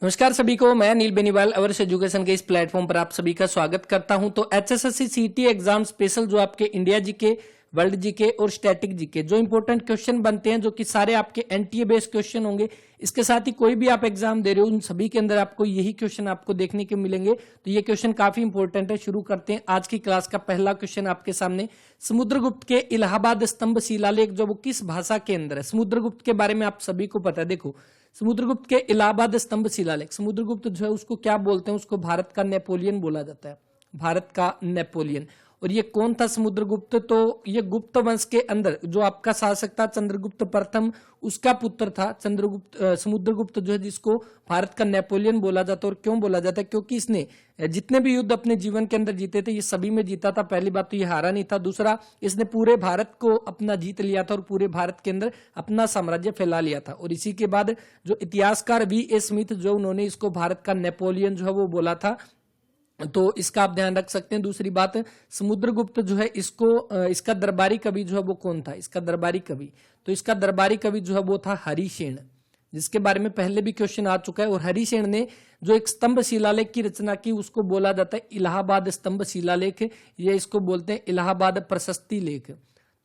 नमस्कार सभी को, मैं अनिल बेनीवाल अवर्स एजुकेशन के इस प्लेटफॉर्म पर आप सभी का स्वागत करता हूं। तो एचएसएससी सीटी एग्जाम स्पेशल जो आपके इंडिया जीके, वर्ल्ड जीके और स्टैटिक जीके जो इंपॉर्टेंट क्वेश्चन बनते हैं, जो कि सारे आपके एनटीए बेस्ड क्वेश्चन होंगे। इसके साथ ही कोई भी आप एग्जाम दे रहे हो उन सभी के अंदर आपको यही क्वेश्चन आपको देखने को मिलेंगे। तो ये क्वेश्चन काफी इंपॉर्टेंट है। शुरू करते हैं आज की क्लास का पहला क्वेश्चन आपके सामने। समुद्रगुप्त के इलाहाबाद स्तंभ शिलालेख जो वो किस भाषा के अंदर है? समुद्रगुप्त के बारे में आप सभी को पता है। देखो, समुद्रगुप्त के इलाहाबाद स्तंभ शिलालेख, समुद्रगुप्त जो है उसको क्या बोलते हैं? उसको भारत का नेपोलियन बोला जाता है, भारत का नेपोलियन। और ये कौन था समुद्रगुप्त? तो ये गुप्त वंश के अंदर जो आपका शासक था चंद्रगुप्त प्रथम, उसका पुत्र था चंद्रगुप्त। समुद्रगुप्त जो है जिसको भारत का नेपोलियन बोला जाता है। और क्यों बोला जाता है? क्योंकि इसने जितने भी युद्ध अपने जीवन के अंदर जीते थे ये सभी में जीता था। पहली बात तो ये हारा नहीं था। दूसरा, इसने पूरे भारत को अपना जीत लिया था और पूरे भारत के अंदर अपना साम्राज्य फैला लिया था। और इसी के बाद जो इतिहासकार V.A. स्मिथ जो उन्होंने इसको भारत का नेपोलियन जो है वो बोला था। तो इसका आप ध्यान रख सकते हैं। दूसरी बात, समुद्रगुप्त जो है इसका दरबारी कवि जो है वो कौन था? इसका दरबारी कवि, तो इसका दरबारी कवि जो है वो था हरिसेन, जिसके बारे में पहले भी क्वेश्चन आ चुका है। और हरिसेन ने जो एक स्तंभ शिलालेख की रचना की उसको बोला जाता है इलाहाबाद स्तंभ शिलालेख, या इसको बोलते हैं इलाहाबाद प्रशस्ति लेख।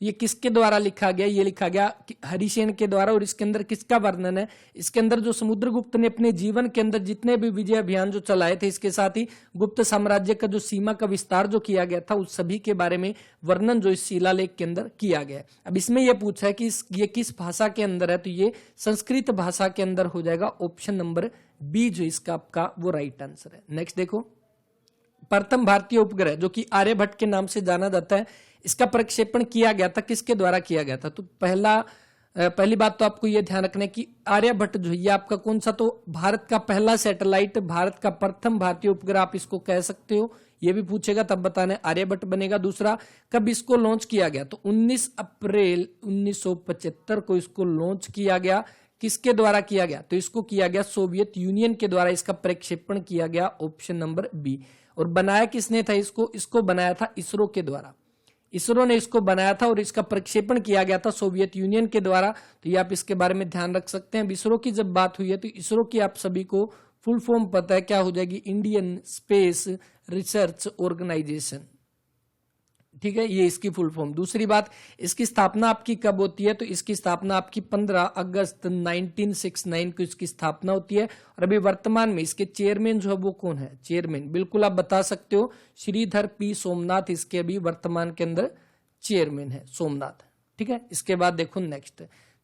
ये किसके द्वारा लिखा गया? ये लिखा गया हरिसेन के द्वारा। और इसके अंदर किसका वर्णन है? इसके अंदर जो समुद्रगुप्त ने अपने जीवन के अंदर जितने भी विजय अभियान जो चलाए थे, इसके साथ ही गुप्त साम्राज्य का जो सीमा का विस्तार जो किया गया था, उस सभी के बारे में वर्णन जो इस शिलालेख के अंदर किया गया है। अब इसमें यह पूछा है कि ये किस भाषा के अंदर है? तो ये संस्कृत भाषा के अंदर हो जाएगा। ऑप्शन नंबर बी जो इसका आपका वो राइट आंसर है। नेक्स्ट देखो, प्रथम भारतीय उपग्रह जो कि आर्यभट्ट के नाम से जाना जाता है, इसका प्रक्षेपण किया गया था, किसके द्वारा किया गया था? तो पहली बात तो आपको यह ध्यान रखना है कि आर्यभट्ट जो है ये आपका कौन सा, तो भारत का पहला सैटेलाइट, भारत का प्रथम भारतीय उपग्रह आप इसको कह सकते हो। ये भी पूछेगा तब बताना है, आर्यभट्ट बनेगा। दूसरा, कब इसको लॉन्च किया गया? तो 19 अप्रैल 1975 को इसको लॉन्च किया गया। किसके द्वारा किया गया? तो इसको किया गया सोवियत यूनियन के द्वारा, इसका प्रक्षेपण किया गया। Option number B. और बनाया किसने था इसको बनाया था इसरो के द्वारा। इसरो ने इसको बनाया था और इसका प्रक्षेपण किया गया था सोवियत यूनियन के द्वारा। तो ये आप इसके बारे में ध्यान रख सकते हैं। इसरो की जब बात हुई है तो इसरो की आप सभी को फुल फॉर्म पता है, क्या हो जाएगी? Indian Space Research Organisation. ठीक है, ये इसकी फुल फॉर्म। दूसरी बात, इसकी स्थापना आपकी कब होती है? तो इसकी स्थापना आपकी 15 अगस्त 1969 को इसकी स्थापना होती है। और अभी वर्तमान में इसके चेयरमैन जो है वो कौन है? चेयरमैन बिल्कुल आप बता सकते हो, श्रीधर P. सोमनाथ इसके अभी वर्तमान के अंदर चेयरमैन है, सोमनाथ। ठीक है, इसके बाद देखो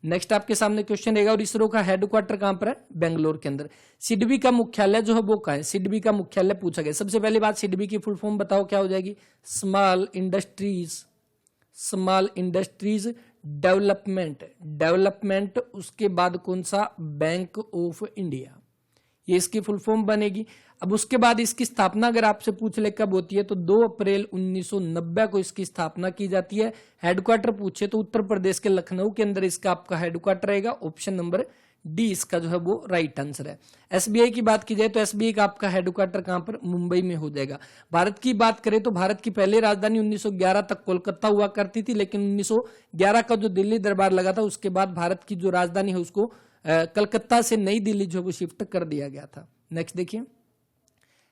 नेक्स्ट आपके सामने क्वेश्चन रहेगा। और इसरो का हेडक्वार्टर कहां पर है? बेंगलोर के अंदर। सिडबी का मुख्यालय जो है वो कहां है? सिडबी का मुख्यालय पूछा गया। सबसे पहली बात, सिडबी की फुल फॉर्म बताओ क्या हो जाएगी? Small industries development. उसके बाद कौन सा? बैंक ऑफ इंडिया, ये इसकी फुल फॉर्म बनेगी। अब उसके बाद इसकी स्थापना अगर आपसे पूछ ले कब होती है, तो 2 अप्रैल 1990 को इसकी स्थापना की जाती है। हेडक्वार्टर पूछे तो उत्तर प्रदेश के लखनऊ के अंदर इसका आपका हेडक्वार्टर रहेगा। ऑप्शन नंबर डी इसका जो है वो राइट आंसर है। एसबीआई की बात की जाए तो एसबीआई का आपका हेडक्वार्टर कहां पर? मुंबई में हो जाएगा। भारत की बात करें तो भारत की पहली राजधानी 1911 तक कोलकाता हुआ करती थी, लेकिन 1911 का जो दिल्ली दरबार लगा था उसके बाद भारत की जो राजधानी है उसको कलकत्ता से नई दिल्ली जो वो शिफ्ट कर दिया गया था। नेक्स्ट देखिए,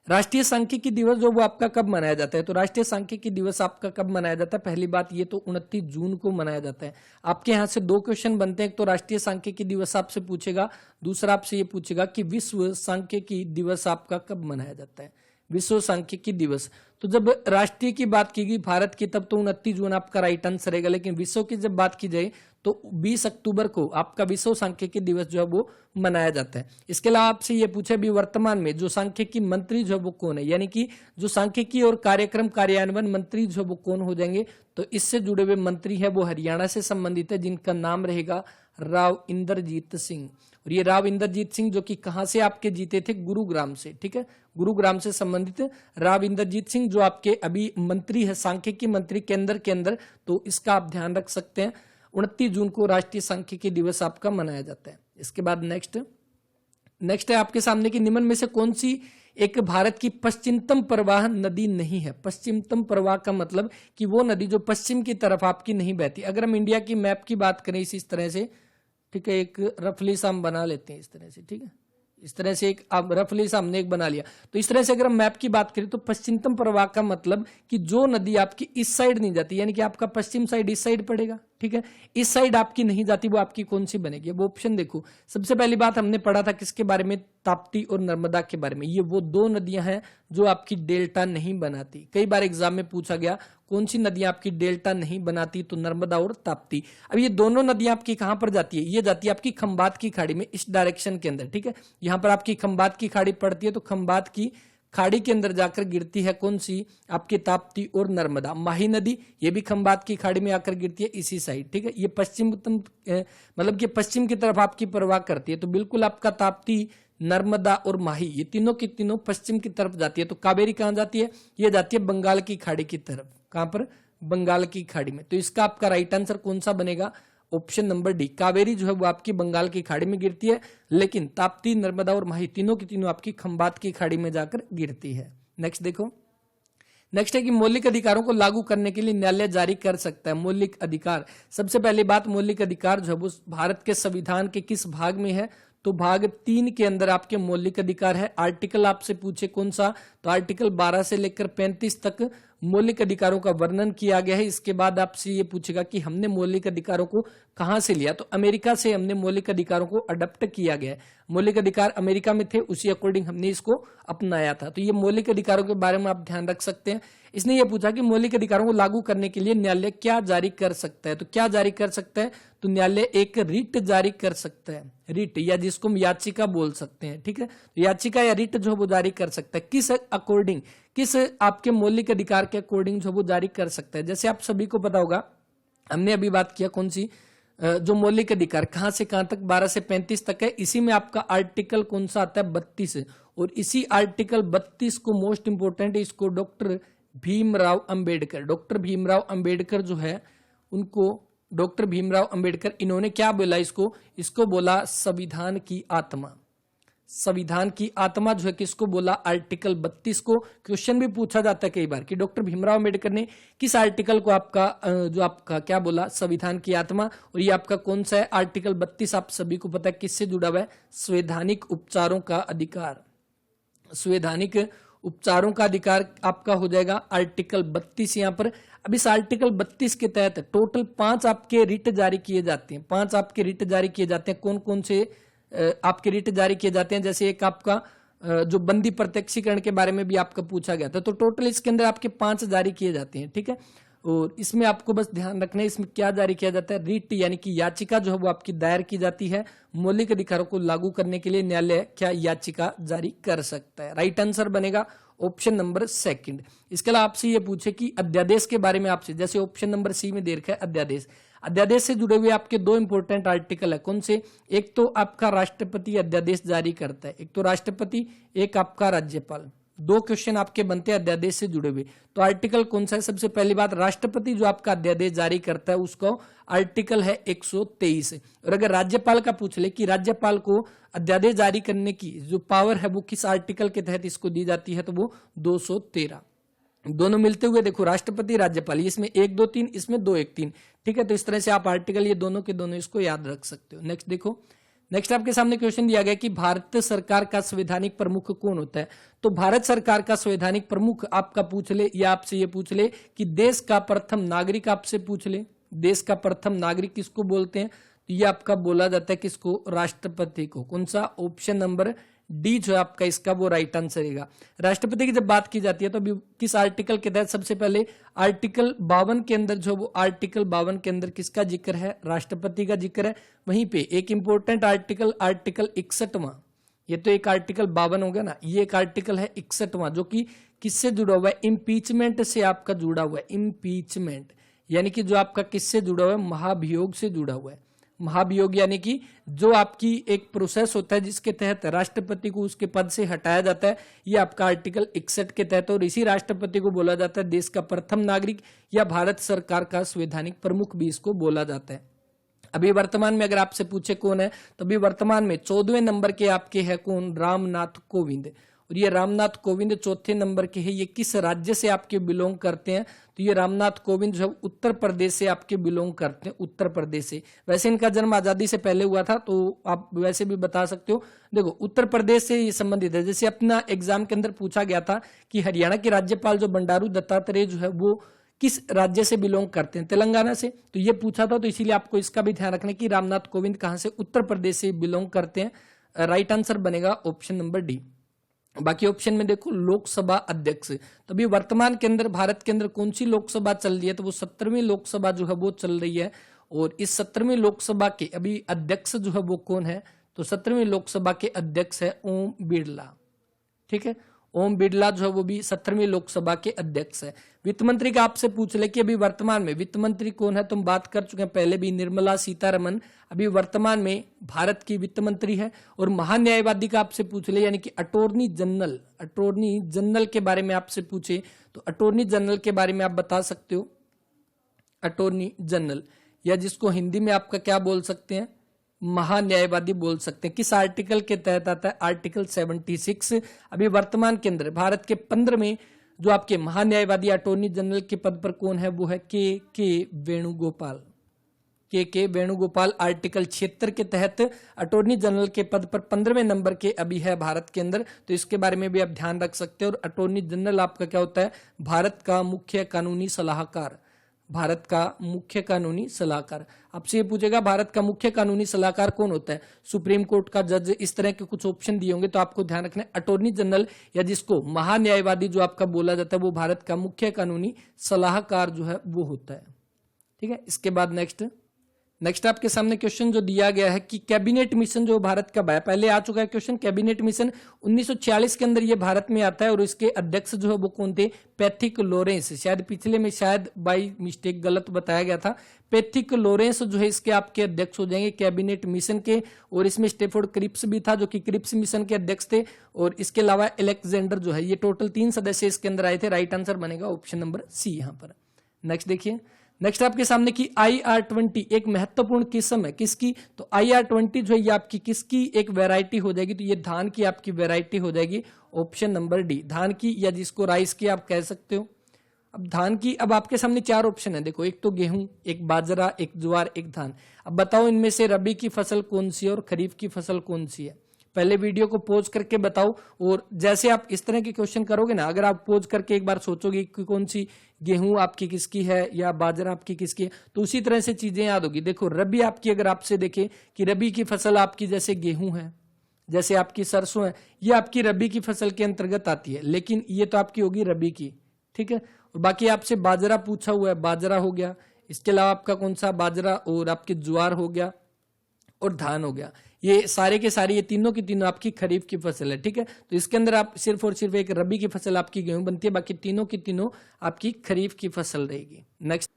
राष्ट्रीय सांख्यिकी दिवस जो वो आपका कब मनाया जाता है? तो राष्ट्रीय सांख्यिकी दिवस आपका कब मनाया जाता है? पहली बात ये तो 29 जून को मनाया जाता है। आपके यहां से 2 क्वेश्चन बनते हैं। एक तो राष्ट्रीय सांख्यिकी दिवस आपसे पूछेगा, दूसरा आपसे ये पूछेगा कि विश्व सांख्यिकी दिवस आपका कब मनाया जाता है? विश्व सांख्यिकी दिवस, तो जब राष्ट्रीय की बात की गई भारत की तब तो 29 जून आपका राइट आंसर रहेगा। लेकिन विश्व की जब बात की जाए तो 20 अक्टूबर को आपका विश्व सांख्यिकी दिवस जो है वो मनाया जाता है। इसके अलावा आपसे ये पूछा भी वर्तमान में जो सांख्यिकी मंत्री जो है वो कौन है, यानी कि जो सांख्यिकी और कार्यक्रम कार्यान्वयन मंत्री जो है वो कौन हो जाएंगे? तो इससे जुड़े हुए मंत्री है वो हरियाणा से संबंधित है, जिनका नाम रहेगा राव इंद्रजीत सिंह। और ये राव इंद्रजीत सिंह जो कि कहां से आपके जीते थे? गुरुग्राम से। ठीक है, गुरुग्राम से संबंधित राव इंद्रजीत सिंह जो आपके अभी मंत्री है, सांख्यिकी मंत्री केंद्र के अंदर। तो इसका आप ध्यान रख सकते हैं। 29 जून को राष्ट्रीय सांख्यिकी दिवस आपका मनाया जाता है। इसके बाद नेक्स्ट है आपके सामने कि निम्न में से कौन सी एक भारत की पश्चिमतम प्रवाह नदी नहीं है? पश्चिमतम प्रवाह का मतलब कि वो नदी जो पश्चिम की तरफ आपकी नहीं बहती। अगर हम इंडिया की मैप की बात करें इस तरह से, ठीक है, एक रफली सा हम बना लेते हैं इस तरह से। ठीक है, इस तरह से एक अब रफली सा हमने एक बना लिया। तो इस तरह से अगर हम मैप की बात करें तो पश्चिमतम प्रवाह का मतलब कि जो नदी आपकी इस साइड नहीं जाती, यानी कि आपका पश्चिम साइड इस साइड पड़ेगा, ठीक है, इस साइड आपकी नहीं जाती, वो आपकी कौन सी बनेगी? वो ऑप्शन देखो, सबसे पहली बात हमने पढ़ा था किसके बारे में? ताप्ती और नर्मदा के बारे में। ये वो दो नदियां हैं जो आपकी डेल्टा नहीं बनाती। कई बार एग्जाम में पूछा गया कौन सी नदियां आपकी डेल्टा नहीं बनाती, तो नर्मदा और ताप्ती। अब ये दोनों नदियां आपकी कहां पर जाती है? ये जाती है आपकी खंबात की खाड़ी में, इस डायरेक्शन के अंदर, ठीक है। यहां पर आपकी खंबात की खाड़ी पड़ती है, तो खंबात की खाड़ी के अंदर जाकर गिरती है कौन सी? आपकी ताप्ती और नर्मदा। माही नदी ये भी खंबात की खाड़ी में आकर गिरती है इसी साइड, ठीक है। ये पश्चिमतम मतलब कि पश्चिम की तरफ आपकी प्रवाह करती है, तो बिल्कुल आपका ताप्ती, नर्मदा और माही ये तीनों की तीनों पश्चिम की तरफ जाती है। तो कावेरी कहां जाती है? ये जाती है बंगाल की खाड़ी की तरफ। कहां पर? बंगाल की खाड़ी में। तो इसका आपका राइट आंसर कौन सा बनेगा? Option number D. कावेरी जो है वो आपकी बंगाल की खाड़ी में गिरती है, लेकिन ताप्ती, नर्मदा और माही तीनों की तीनों आपकी खंबात की खाड़ी में जाकर गिरती है। नेक्स्ट देखो, नेक्स्ट है कि मौलिक अधिकारों को लागू करने के लिए न्यायालय जारी कर सकता है मौलिक अधिकार। सबसे पहली बात, मौलिक अधिकार जो है वो भारत के संविधान के किस भाग में है? तो भाग 3 के अंदर आपके मौलिक अधिकार है। आर्टिकल आपसे पूछे कौन सा? तो आर्टिकल 12 से लेकर 35 तक मौलिक अधिकारों का वर्णन किया गया है। इसके बाद आपसे ये पूछेगा कि हमने मौलिक अधिकारों को कहां से लिया? तो अमेरिका से हमने मौलिक अधिकारों को अडॉप्ट किया गया है। मौलिक अधिकार अमेरिका में थे, उसी अकॉर्डिंग हमने इसको अपनाया था। तो ये मौलिक अधिकारों के बारे में आप ध्यान रख सकते हैं। इसने ये पूछा कि मौलिक अधिकारों को लागू करने के लिए न्यायालय क्या जारी कर सकता है? तो क्या जारी कर सकता है? तो न्यायालय एक रिट जारी कर सकता है, रिट, या जिसको हम याचिका बोल सकते हैं, ठीक है। तो याचिका या रिट जो वो जारी कर सकता है, किस अकॉर्डिंग, किस आपके मौलिक अधिकार के अकॉर्डिंग जो वो जारी कर सकता है। जैसे आप सभी को पता होगा, हमने अभी बात किया कौन सी, जो मौलिक अधिकार कहां से कहां तक? 12 से 35 तक है। इसी में आपका आर्टिकल कौन सा आता है? 32। और इसी आर्टिकल 32 को मोस्ट इंपोर्टेंट, इसको डॉक्टर भीमराव अंबेडकर, डॉक्टर भीमराव अंबेडकर जो है उनको, डॉक्टर भीमराव अंबेडकर, इन्होंने क्या बोला इसको? इसको बोला संविधान की आत्मा। संविधान की आत्मा जो है किसको बोला? आर्टिकल 32 को। क्वेश्चन भी पूछा जाता है कई बार कि डॉक्टर भीमराव अंबेडकर ने किस आर्टिकल को आपका जो आपका क्या बोला? संविधान की आत्मा। और ये आपका कौन सा है? आर्टिकल 32 आप सभी को पता है किससे जुड़ा हुआ है? संवैधानिक उपचारों का अधिकार। संवैधानिक उपचारों का अधिकार आपका हो जाएगा आर्टिकल 32 यहां पर। अब इस आर्टिकल 32 के तहत टोटल 5 आपके रिट जारी किए जाते हैं। 5 आपके रिट जारी किए जाते हैं। कौन कौन से आपके रिट जारी किए जाते हैं? जैसे एक आपका जो बंदी प्रत्यक्षीकरण के बारे में भी आपका पूछा गया था, तो टोटल इसके अंदर आपके 5 जारी किए जाते हैं, ठीक है। और इसमें आपको बस ध्यान रखना है, इसमें क्या जारी किया जाता है? रिट, यानी कि याचिका जो है वो आपकी दायर की जाती है। मौलिक अधिकारों को लागू करने के लिए न्यायालय क्या याचिका जारी कर सकता है? राइट आंसर बनेगा ऑप्शन नंबर सेकंड। इसके अलावा आपसे ये पूछे कि अध्यादेश के बारे में आपसे, जैसे ऑप्शन नंबर सी में दे रखा है अध्यादेश। अध्यादेश से जुड़े हुए आपके 2 इंपोर्टेंट आर्टिकल है। कौन से? एक तो आपका राष्ट्रपति अध्यादेश जारी करता है, एक तो राष्ट्रपति, एक आपका राज्यपाल। 2 क्वेश्चन आपके बनते हैं अध्यादेश से जुड़े हुए। तो आर्टिकल कौन सा है? सबसे पहली बात, राष्ट्रपति जो आपका अध्यादेश जारी करता है उसको आर्टिकल है 123। और अगर राज्यपाल का पूछ ले कि राज्यपाल को अध्यादेश जारी करने की जो पावर है वो किस आर्टिकल के तहत इसको दी जाती है, तो वो 213। दोनों मिलते हुए देखो, राष्ट्रपति, राज्यपाल, इसमें 1 2 3, इसमें 2 1 3, ठीक है। तो इस तरह से आप आर्टिकल ये दोनों के दोनों इसको याद रख सकते हो। नेक्स्ट देखो, नेक्स्ट आपके सामने क्वेश्चन दिया गया कि भारत सरकार का संवैधानिक प्रमुख कौन होता है? तो भारत सरकार का संवैधानिक प्रमुख आपका पूछ ले, या आपसे ये पूछ ले कि देश का प्रथम नागरिक, आपसे पूछ ले देश का प्रथम नागरिक किसको बोलते हैं? तो ये आपका बोला जाता है किसको? राष्ट्रपति को। कौन सा? ऑप्शन नंबर डी जो है आपका इसका वो राइट आंसर रहेगा। राष्ट्रपति की जब बात की जाती है तो अभी किस आर्टिकल के तहत? सबसे पहले आर्टिकल 52 के अंदर जो वो आर्टिकल 52 के अंदर किसका जिक्र है? राष्ट्रपति का जिक्र है। वहीं पे एक इंपॉर्टेंट आर्टिकल, आर्टिकल 61वां, ये तो एक आर्टिकल 52 हो गया ना, ये एक आर्टिकल है 61वां जो कि किससे जुड़ा हुआ है? इम्पीचमेंट से आपका जुड़ा हुआ है। इम्पीचमेंट यानी कि जो आपका किससे जुड़ा हुआ है? महाभियोग से जुड़ा हुआ है। महाभियोग यानी कि जो आपकी एक प्रोसेस होता है जिसके तहत राष्ट्रपति को उसके पद से हटाया जाता है, ये आपका आर्टिकल 61 के तहत। और इसी राष्ट्रपति को बोला जाता है देश का प्रथम नागरिक, या भारत सरकार का संवैधानिक प्रमुख भी इसको बोला जाता है। अभी वर्तमान में अगर आपसे पूछे कौन है, तो अभी वर्तमान में 14वें नंबर के आपके है कौन? रामनाथ कोविंद। और ये रामनाथ कोविंद चौथे नंबर के हैं। ये किस राज्य से आपके बिलोंग करते हैं? तो ये रामनाथ कोविंद जो उत्तर प्रदेश से आपके बिलोंग करते हैं, उत्तर प्रदेश से। वैसे इनका जन्म आजादी से पहले हुआ था, तो आप वैसे भी बता सकते हो। देखो उत्तर प्रदेश से ये संबंधित है। जैसे अपना एग्जाम के अंदर पूछा गया था कि हरियाणा के राज्यपाल जो बंडारू दत्तात्रेय जो है वो किस राज्य से बिलोंग करते हैं? तेलंगाना से। तो ये पूछा था, तो इसीलिए आपको इसका भी ध्यान रखना कि रामनाथ कोविंद कहां से, उत्तर प्रदेश से बिलोंग करते हैं। राइट आंसर बनेगा ऑप्शन नंबर डी। बाकी ऑप्शन में देखो लोकसभा अध्यक्ष, तो अभी वर्तमान के अंदर भारत के अंदर कौन सी लोकसभा चल रही है? तो वो 17वीं लोकसभा जो है वो चल रही है। और इस 17वीं लोकसभा के अभी अध्यक्ष जो है वो कौन है? तो 17वीं लोकसभा के अध्यक्ष है ओम बिरला। ठीक है, ओम बिरला जो है वो भी 17वीं लोकसभा के अध्यक्ष है। वित्त मंत्री का आपसे पूछ ले कि अभी वर्तमान में वित्त मंत्री कौन है, तुम बात कर चुके हैं पहले भी, निर्मला सीतारमन अभी वर्तमान में भारत की वित्त मंत्री है। और महान्यायवादी का आपसे पूछ ले, यानी कि अटॉर्नी जनरल के बारे में आपसे पूछे तो अटॉर्नी जनरल के बारे में आप बता सकते हो। अटॉर्नी जनरल, या जिसको हिंदी में आपका क्या बोल सकते हैं, महान्यायवादी बोल सकते हैं। किस आर्टिकल के तहत आता है? आर्टिकल 76। अभी वर्तमान के अंदर भारत के 15 में जो आपके महान्यायवादी अटॉर्नी जनरल के पद पर कौन है? वो है के वेणुगोपाल। के वेणुगोपाल आर्टिकल 76 के तहत अटॉर्नी जनरल के पद पर 15वें नंबर के अभी है भारत के अंदर। तो इसके बारे में भी आप ध्यान रख सकते हो। और अटॉर्नी जनरल आपका क्या होता है? भारत का मुख्य कानूनी सलाहकार। भारत का मुख्य कानूनी सलाहकार। आपसे ये पूछेगा भारत का मुख्य कानूनी सलाहकार कौन होता है? सुप्रीम कोर्ट का जज, इस तरह के कुछ ऑप्शन दिए होंगे, तो आपको ध्यान रखना है अटॉर्नी जनरल, या जिसको महान्यायवादी जो आपका बोला जाता है, वो भारत का मुख्य कानूनी सलाहकार जो है वो होता है। ठीक है, इसके बाद नेक्स्ट आपके सामने क्वेश्चन जो दिया गया है कि कैबिनेट मिशन जो भारत का है, पहले आ चुका है क्वेश्चन। कैबिनेट मिशन 1946 के अंदर ये भारत में आता है और इसके अध्यक्ष जो है वो कौन थे? Pethick Lawrence. शायद पिछले में शायद बाई मिस्टेक गलत बताया गया था। पैथिक लॉरेंस जो है इसके आपके अध्यक्ष हो जाएंगे कैबिनेट मिशन के। और इसमें स्टेफोर्ड क्रिप्स भी था जो कि क्रिप्स मिशन के अध्यक्ष थे। और इसके अलावा अलेक्जेंडर जो है, ये टोटल 3 सदस्य इसके अंदर आए थे। राइट आंसर बनेगा ऑप्शन नंबर सी यहाँ पर। नेक्स्ट देखिए, नेक्स्ट आपके सामने की IR-20 एक महत्वपूर्ण किस्म है किसकी? तो IR-20 जो है ये आपकी किसकी एक वैरायटी हो जाएगी? तो ये धान की आपकी वैरायटी हो जाएगी। ऑप्शन नंबर डी, धान की, या जिसको राइस की आप कह सकते हो। अब धान की, अब आपके सामने 4 ऑप्शन है। देखो, एक तो गेहूं, एक बाजरा, एक ज्वार, एक धान। अब बताओ इनमें से रबी की फसल कौन सी है और खरीफ की फसल कौन सी है? पहले वीडियो को पॉज करके बताओ। और जैसे आप इस तरह के क्वेश्चन करोगे ना, अगर आप पॉज करके एक बार सोचोगे कि कौन सी गेहूं आपकी किसकी है या बाजरा आपकी किसकी है, तो उसी तरह से चीजें याद होगी। देखो, रबी आपकी, अगर आपसे देखे कि रबी की फसल आपकी जैसे गेहूं है, जैसे आपकी सरसों है, ये आपकी रबी की फसल के अंतर्गत आती है, लेकिन ये तो आपकी होगी रबी की। ठीक है, और बाकी आपसे बाजरा पूछा हुआ है, बाजरा हो गया। इसके अलावा आपका कौन सा? बाजरा, और आपके ज्वार हो गया और धान हो गया। ये सारे के सारे, ये तीनों की तीनों आपकी खरीफ की फसल है। ठीक है, तो इसके अंदर आप सिर्फ और सिर्फ एक रबी की फसल आपकी गेहूं बनती है, बाकी तीनों की तीनों आपकी खरीफ की फसल रहेगी। नेक्स्ट,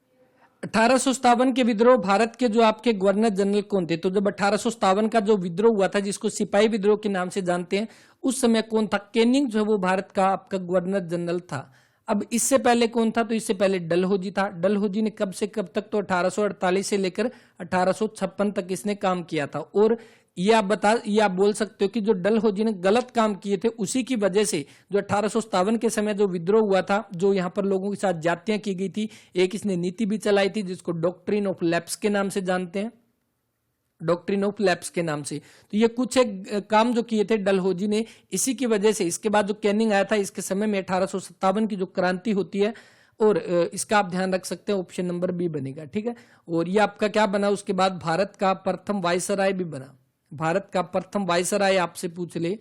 1857 के विद्रोह भारत के जो आपके गवर्नर जनरल कौन थे? तो जब 1857 का जो विद्रोह हुआ था, जिसको सिपाही विद्रोह के नाम से जानते हैं, उस समय कौन था? कैनिंग जो है वो भारत का आपका गवर्नर जनरल था। अब इससे पहले कौन था? तो इससे पहले डलहौजी था। डलहौजी ने कब से कब तक? तो 1848 से लेकर 1856 तक इसने काम किया था। और ये आप बोल सकते हो कि जो डलहौजी ने गलत काम किए थे, उसी की वजह से जो 1857 के समय जो विद्रोह हुआ था, जो यहाँ पर लोगों के साथ जातियां की गई थी, एक इसने नीति भी चलाई थी जिसको डॉक्ट्रिन ऑफ लैप्स के नाम से जानते हैं, डॉक्ट्रिन ऑफ लैप्स के नाम से। तो ये कुछ एक काम जो किए थे डलहौजी ने, इसी की वजह से इसके बाद जो कैनिंग आया था, इसके समय में 1857 की जो क्रांति होती है, और इसका आप ध्यान रख सकते हैं। ऑप्शन नंबर बी बनेगा। ठीक है, और ये आपका क्या बना? उसके बाद भारत का प्रथम वायसराय भी बना। भारत का प्रथम वायसराय आपसे पूछ ले,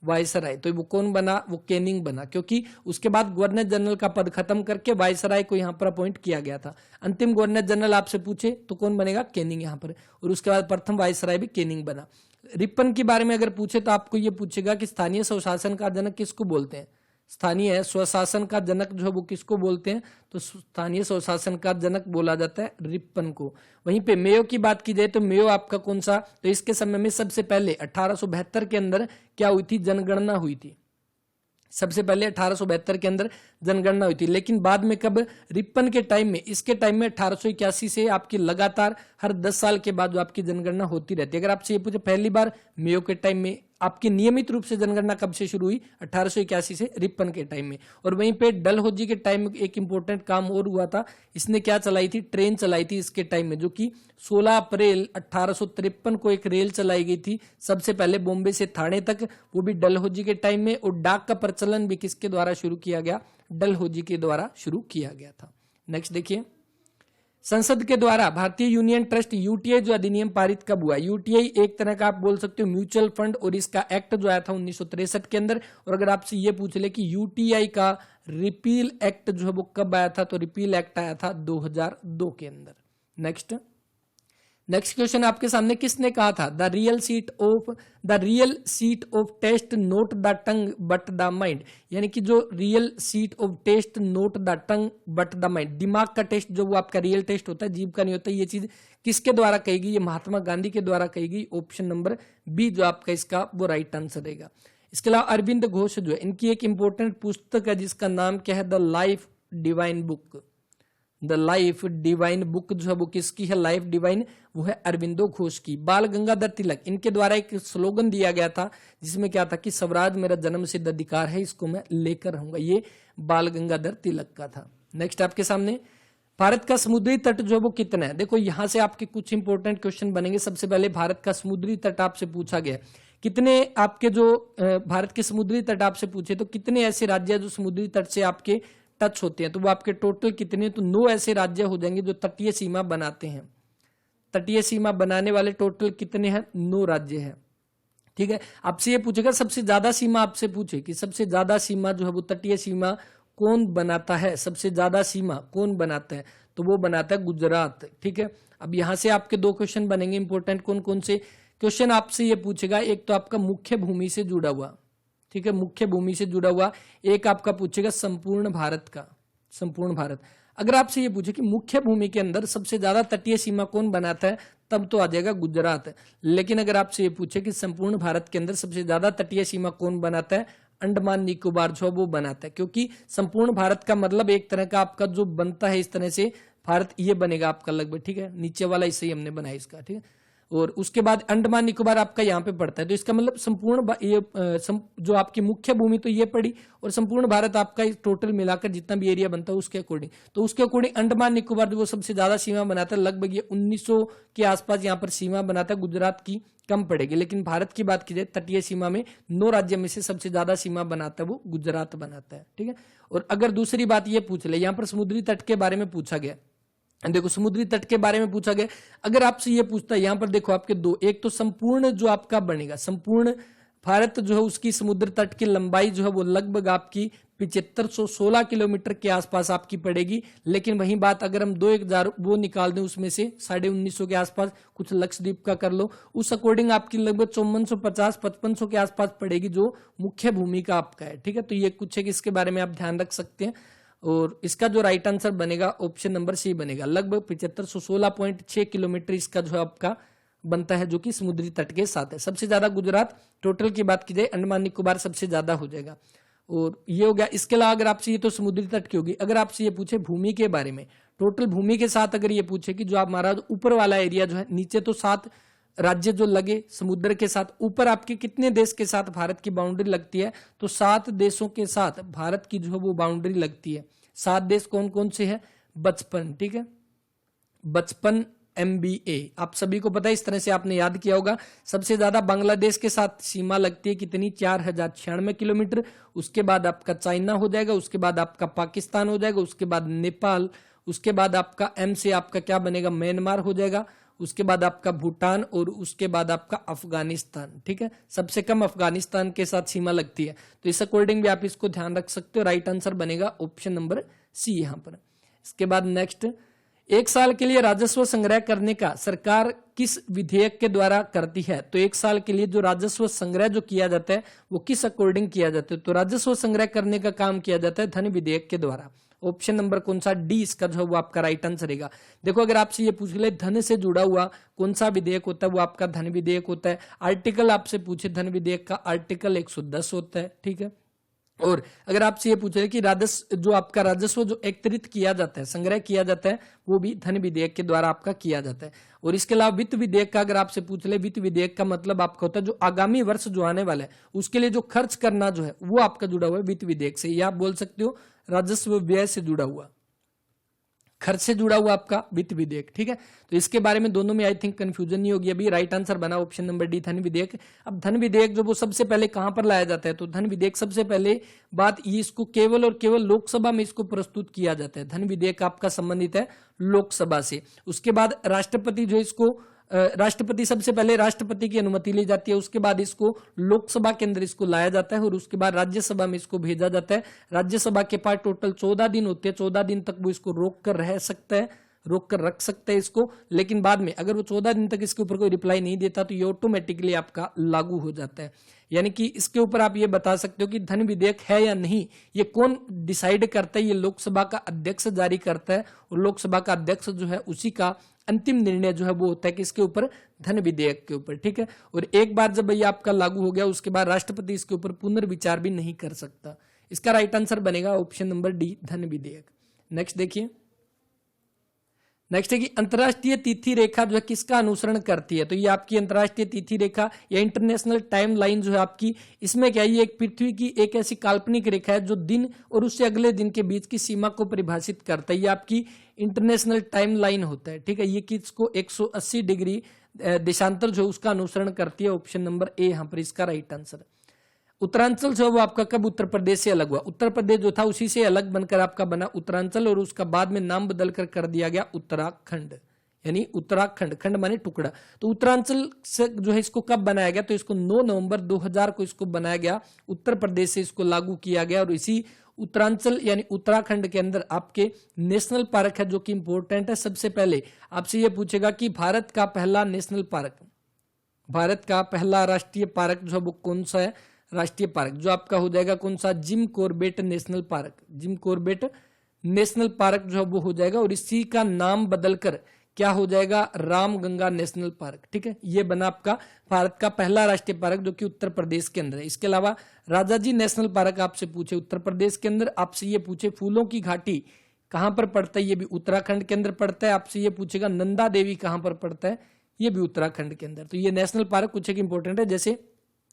वायसराय, तो वो कौन बना? वो कैनिंग बना, क्योंकि उसके बाद गवर्नर जनरल का पद खत्म करके वायसराय को यहाँ पर अपॉइंट किया गया था। अंतिम गवर्नर जनरल आपसे पूछे तो कौन बनेगा? कैनिंग यहाँ पर। और उसके बाद प्रथम वायसराय भी कैनिंग बना। रिपन के बारे में अगर पूछे तो आपको ये पूछेगा कि स्थानीय स्वशासन का जनक किसको बोलते हैं? स्थानीय स्वशासन का जनक जो है वो किसको बोलते हैं? तो स्थानीय स्वशासन का जनक बोला जाता है रिपन को। वहीं पे मेयो की बात की जाए तो मेयो आपका कौन सा? तो इसके समय में सबसे पहले 1872 के अंदर क्या हुई थी? जनगणना हुई थी। सबसे पहले 1872 के अंदर जनगणना हुई थी, लेकिन बाद में कब? रिपन के टाइम में, इसके टाइम में 1881 से आपकी लगातार हर 10 साल के बाद जो आपकी जनगणना होती रहती है। अगर आपसे ये पूछे पहली बार मेयो के टाइम में आपकी नियमित रूप से जनगणना कब से शुरू हुई? 1881 से रिपन के टाइम में। और वहीं पे डलहौजी के टाइम में एक इंपॉर्टेंट काम और हुआ था, इसने क्या चलाई थी? ट्रेन चलाई थी इसके टाइम में, जो कि 16 अप्रैल 1853 को एक रेल चलाई गई थी सबसे पहले बॉम्बे से थाने तक, वो भी डलहौजी के टाइम में। और डाक का प्रचलन भी किसके द्वारा शुरू किया गया? डलहौजी के द्वारा शुरू किया गया था। नेक्स्ट देखिए, संसद के द्वारा भारतीय यूनियन ट्रस्ट यूटीआई जो अधिनियम पारित कब हुआ? यूटीआई एक तरह का आप बोल सकते हो म्यूचुअल फंड, और इसका एक्ट जो आया था 1963 के अंदर। और अगर आपसे ये पूछ ले कि यूटीआई का रिपील एक्ट जो है वो कब आया था, तो रिपील एक्ट आया था 2002 के अंदर। नेक्स्ट क्वेश्चन आपके सामने, किसने कहा था? The real seat of taste not the tongue but the mind, यानी कि जो real seat of taste not the tongue but the mind, दिमाग का टेस्ट जो वो आपका रियल टेस्ट होता है, जीभ का नहीं होता, ये चीज किसके द्वारा कही गई? ये महात्मा गांधी के द्वारा कही गई। ऑप्शन नंबर बी जो आपका इसका वो राइट आंसर रहेगा। इसके अलावा अरविंद घोष जो है, इनकी एक इंपॉर्टेंट पुस्तक है जिसका नाम क्या है? The life divine book. The life divine book जो है वो किसकी है? लाइफ डिवाइन, वो है अरविंदो घोष की। बाल गंगाधर तिलक, इनके द्वारा एक स्लोगन दिया गया था जिसमें क्या था कि स्वराज मेरा जन्म सिद्ध अधिकार है, इसको मैं लेकर रहूंगा। ये बाल गंगाधर तिलक का था। नेक्स्ट आपके सामने, भारत का समुद्री तट जो है वो कितना है? देखो यहां से आपके कुछ इंपॉर्टेंट क्वेश्चन बनेंगे। सबसे पहले भारत का समुद्री तट आपसे पूछा गया, कितने आपके जो भारत के समुद्री तट आपसे पूछे तो कितने ऐसे राज्य हैं जो समुद्री तट से आपके टच होते हैं, तो वो आपके टोटल कितने? तो 9 ऐसे राज्य हो जाएंगे जो तटीय सीमा बनाते हैं। तटीय सीमा बनाने वाले टोटल कितने हैं? 9 राज्य हैं। ठीक है, आपसे ये पूछेगा सबसे ज्यादा सीमा, आपसे पूछे कि सबसे ज्यादा सीमा जो है वो तटीय सीमा कौन बनाता है? सबसे ज्यादा सीमा कौन बनाता है? तो वो बनाता है गुजरात। ठीक है, अब यहां से आपके 2 क्वेश्चन बनेंगे इंपॉर्टेंट। कौन कौन से क्वेश्चन आपसे ये पूछेगा? एक तो आपका मुख्य भूमि से जुड़ा हुआ, ठीक है, मुख्य भूमि से जुड़ा हुआ। एक आपका पूछेगा संपूर्ण भारत का, संपूर्ण भारत। अगर आपसे ये पूछे कि मुख्य भूमि के अंदर सबसे ज्यादा तटीय सीमा कौन बनाता है, तब तो आ जाएगा गुजरात। लेकिन अगर आपसे ये पूछे कि संपूर्ण भारत के अंदर सबसे ज्यादा तटीय सीमा कौन बनाता है, अंडमान निकोबार जो वो बनाता है, क्योंकि संपूर्ण भारत का मतलब एक तरह का आपका जो बनता है इस तरह से भारत ये बनेगा आपका लगभग। ठीक है, नीचे वाला इससे ही हमने बनाया इसका। ठीक है, और उसके बाद अंडमान निकोबार आपका यहाँ पे पड़ता है, तो इसका मतलब संपूर्ण ये जो आपकी मुख्य भूमि तो ये पड़ी, और संपूर्ण भारत आपका टोटल मिलाकर जितना भी एरिया बनता है उसके अकॉर्डिंग, तो उसके अकॉर्डिंग अंडमान निकोबार जो वो सबसे ज्यादा सीमा बनाता है, लगभग ये 1900 के आसपास यहाँ पर सीमा बनाता है। गुजरात की कम पड़ेगी, लेकिन भारत की बात की जाए तटीय सीमा में 9 राज्य में से सबसे ज्यादा सीमा बनाता है वो गुजरात बनाता है। ठीक है, और अगर दूसरी बात ये पूछ ले, यहाँ पर समुद्री तट के बारे में पूछा गया, देखो समुद्री तट के बारे में पूछा गया। अगर आपसे ये पूछता है यहां पर देखो आपके 2, एक तो संपूर्ण जो आपका बनेगा, संपूर्ण भारत जो है उसकी समुद्र तट की लंबाई जो है वो लगभग आपकी 7516 किलोमीटर के आसपास आपकी पड़ेगी। लेकिन वही बात अगर हम 2000 वो निकाल दें, उसमें से 1950 के आसपास कुछ लक्षद्वीप का कर लो, उस अकॉर्डिंग आपकी लगभग 5450-5500 के आसपास पड़ेगी जो मुख्य भूमि का आपका है। ठीक है, तो ये कुछ है कि इसके बारे में आप ध्यान रख सकते हैं। और इसका जो राइट आंसर बनेगा ऑप्शन नंबर सी बनेगा, लगभग 7516.6 किलोमीटर इसका जो है आपका बनता है, जो कि समुद्री तट के साथ है। सबसे ज्यादा गुजरात, टोटल की बात की जाए अंडमान निकोबार सबसे ज्यादा हो जाएगा। और ये हो गया। इसके अलावा अगर आपसे ये तो समुद्री तट की होगी, अगर आपसे ये पूछे भूमि के बारे में, टोटल भूमि के साथ अगर ये पूछे कि जो आप हमारा ऊपर वाला एरिया जो है, नीचे तो 7 राज्य जो लगे समुद्र के साथ, ऊपर आपके कितने देश के साथ भारत की बाउंड्री लगती है, तो 7 देशों के साथ भारत की जो है वो बाउंड्री लगती है। 7 देश कौन कौन से हैं? 55, ठीक है, 55 MBA आप सभी को पता है, इस तरह से आपने याद किया होगा। सबसे ज्यादा बांग्लादेश के साथ सीमा लगती है, कितनी? 4096 किलोमीटर। उसके बाद आपका चाइना हो जाएगा, उसके बाद आपका पाकिस्तान हो जाएगा, उसके बाद नेपाल, उसके बाद आपका M से आपका क्या बनेगा? म्यांमार हो जाएगा, उसके बाद आपका भूटान, और उसके बाद आपका अफगानिस्तान। ठीक है, सबसे कम अफगानिस्तान के साथ सीमा लगती है, तो इस अकॉर्डिंग भी आप इसको ध्यान रख सकते हो। राइट आंसर बनेगा ऑप्शन नंबर सी यहां पर। इसके बाद नेक्स्ट, 1 साल के लिए राजस्व संग्रह करने का सरकार किस विधेयक के द्वारा करती है? तो 1 साल के लिए जो राजस्व संग्रह जो किया जाता है वो किस अकॉर्डिंग किया जाता है? तो राजस्व संग्रह करने का काम किया जाता है धन विधेयक के द्वारा। ऑप्शन नंबर कौन सा? डी इसका जो है वो आपका राइट आंसर रहेगा। देखो अगर आपसे ये पूछ ले धन से जुड़ा हुआ कौन सा विधेयक होता है, वो आपका धन विधेयक होता है। आर्टिकल आपसे पूछे धन विधेयक का, आर्टिकल 110 होता है। ठीक है, और अगर आपसे ये पूछ रहे कि राजस्व, जो आपका राजस्व जो एकत्रित किया जाता है, संग्रह किया जाता है, वो भी धन विधेयक के द्वारा आपका किया जाता है। और इसके अलावा वित्त विधेयक का अगर आपसे पूछ ले, वित्त विधेयक का मतलब आपका होता है जो आगामी वर्ष जो आने वाला है उसके लिए जो खर्च करना जो है वो आपका जुड़ा हुआ है वित्त विधेयक से, या आप बोल सकते हो राजस्व व्यय से जुड़ा हुआ, खर्च से जुड़ा हुआ आपका वित्त विधेयक। ठीक है, तो इसके बारे में दोनों में आई थिंक कंफ्यूजन नहीं होगी। अभी राइट आंसर बना ऑप्शन नंबर डी, धन विधेयक। अब धन विधेयक जो वो सबसे पहले कहां पर लाया जाता है, तो धन विधेयक सबसे पहले बात ये इसको केवल और केवल लोकसभा में इसको प्रस्तुत किया जाता है। धन विधेयक आपका संबंधित है लोकसभा से। उसके बाद राष्ट्रपति जो इसको राष्ट्रपति, सबसे पहले राष्ट्रपति की अनुमति ली जाती है, उसके बाद इसको लोकसभा के अंदर इसको लाया जाता है और उसके बाद राज्यसभा में इसको भेजा जाता है। राज्यसभा के पास टोटल 14 दिन होते हैं, 14 दिन तक वो इसको रोक कर रह सकता है, रोक कर रख सकते हैं इसको, लेकिन बाद में अगर वो 14 दिन तक इसके ऊपर कोई रिप्लाई नहीं देता तो ये ऑटोमेटिकली आपका लागू हो जाता है। यानी कि इसके ऊपर आप ये बता सकते हो कि धन विधेयक है या नहीं, ये कौन डिसाइड करता है, ये लोकसभा का अध्यक्ष जारी करता है और लोकसभा का अध्यक्ष जो है उसी का अंतिम निर्णय जो है वो होता है कि इसके ऊपर, धन विधेयक के ऊपर। ठीक है, और एक बार जब ये आपका लागू हो गया उसके बाद राष्ट्रपति इसके ऊपर पुनर्विचार भी नहीं कर सकता। इसका राइट आंसर बनेगा ऑप्शन नंबर डी, धन विधेयक। नेक्स्ट देखिए, नेक्स्ट है कि अंतरराष्ट्रीय तिथि रेखा जो है किसका अनुसरण करती है, तो ये आपकी अंतरराष्ट्रीय तिथि रेखा या इंटरनेशनल टाइम लाइन जो है आपकी, इसमें क्या है, ये एक पृथ्वी की एक ऐसी काल्पनिक रेखा है जो दिन और उससे अगले दिन के बीच की सीमा को परिभाषित करता है। ये आपकी इंटरनेशनल टाइम लाइन होता है। ठीक है, ये किसको 180 डिग्री देशांतर जो उसका अनुसरण करती है। ऑप्शन नंबर ए यहाँ पर इसका राइट आंसर। उत्तरांचल जो है वो आपका कब उत्तर प्रदेश से अलग हुआ, उत्तर प्रदेश जो था उसी से अलग बनकर आपका बना उत्तरांचल और उसका बाद में नाम बदलकर कर दिया गया उत्तराखंड, यानी उत्तराखंड, खंड माने टुकड़ा। तो उत्तरांचल से जो है इसको कब बनाया गया, तो इसको 9 नवंबर 2000 को इसको बनाया गया, उत्तर प्रदेश से इसको लागू किया गया। और इसी उत्तरांचल यानी उत्तराखंड के अंदर आपके नेशनल पार्क है जो कि इंपॉर्टेंट है। सबसे पहले आपसे यह पूछेगा कि भारत का पहला नेशनल पार्क, भारत का पहला राष्ट्रीय पार्क जो है वो कौन सा है, राष्ट्रीय पार्क जो आपका हो जाएगा कौन सा, Jim Corbett national park, Jim Corbett national park जो है वो हो जाएगा और इसी का नाम बदलकर क्या हो जाएगा, रामगंगा नेशनल पार्क। ठीक है, ये बना आपका भारत का पहला राष्ट्रीय पार्क जो कि उत्तर प्रदेश के अंदर है। इसके अलावा राजाजी नेशनल पार्क आपसे पूछे उत्तर प्रदेश के अंदर, आपसे ये पूछे फूलों की घाटी कहां पर पड़ता है, ये भी उत्तराखंड के अंदर पड़ता है। आपसे ये पूछेगा नंदा देवी कहां पर पड़ता है, ये भी उत्तराखंड के अंदर। तो ये नेशनल पार्क कुछ एक इंपॉर्टेंट है। जैसे